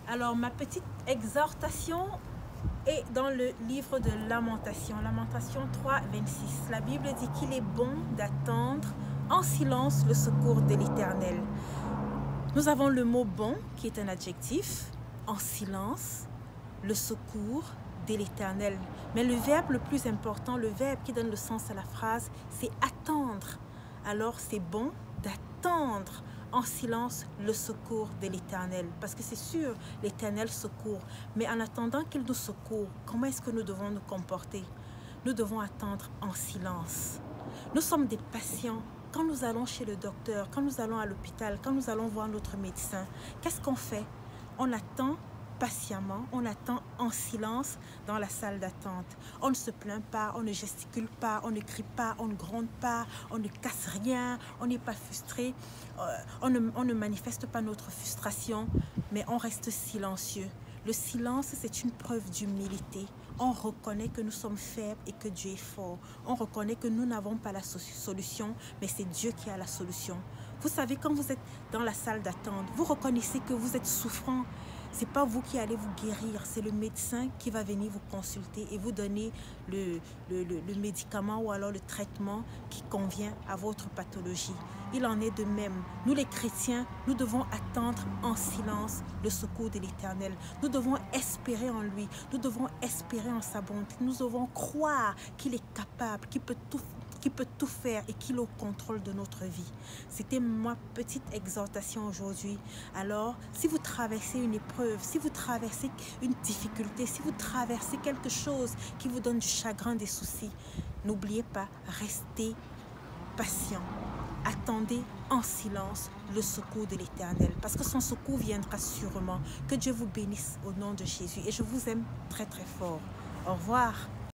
Alors, ma petite exhortation est dans le livre de Lamentation, Lamentation 3, 26. La Bible dit qu'il est bon d'attendre en silence le secours de l'Éternel. Nous avons le mot bon qui est un adjectif, en silence, le secours de l'Éternel. Mais le verbe le plus important, le verbe qui donne le sens à la phrase, c'est attendre. Alors c'est bon d'attendre en silence le secours de l'Éternel. Parce que c'est sûr, l'Éternel secourt. Mais en attendant qu'il nous secourt, comment est-ce que nous devons nous comporter? Nous devons attendre en silence. Nous sommes des patients. Quand nous allons chez le docteur, quand nous allons à l'hôpital, quand nous allons voir notre médecin, qu'est-ce qu'on fait? On attend patiemment, on attend en silence dans la salle d'attente. On ne se plaint pas, on ne gesticule pas, on ne crie pas, on ne gronde pas, on ne casse rien, on n'est pas frustré, on ne manifeste pas notre frustration, mais on reste silencieux. Le silence, c'est une preuve d'humilité. On reconnaît que nous sommes faibles et que Dieu est fort. On reconnaît que nous n'avons pas la solution, mais c'est Dieu qui a la solution. Vous savez, quand vous êtes dans la salle d'attente, vous reconnaissez que vous êtes souffrant. Ce n'est pas vous qui allez vous guérir, c'est le médecin qui va venir vous consulter et vous donner le médicament ou alors le traitement qui convient à votre pathologie. Il en est de même. Nous les chrétiens, nous devons attendre en silence le secours de l'Éternel. Nous devons espérer en lui, nous devons espérer en sa bonté. Nous devons croire qu'il est capable, qu'il peut tout faire et qu'il est au contrôle de notre vie. C'était ma petite exhortation aujourd'hui. Alors, si vous traversez une épreuve, si vous traversez une difficulté, si vous traversez quelque chose qui vous donne du chagrin, des soucis, n'oubliez pas, restez patient. Attendez en silence le secours de l'Éternel, parce que son secours viendra sûrement. Que Dieu vous bénisse au nom de Jésus. Et je vous aime très très fort. Au revoir.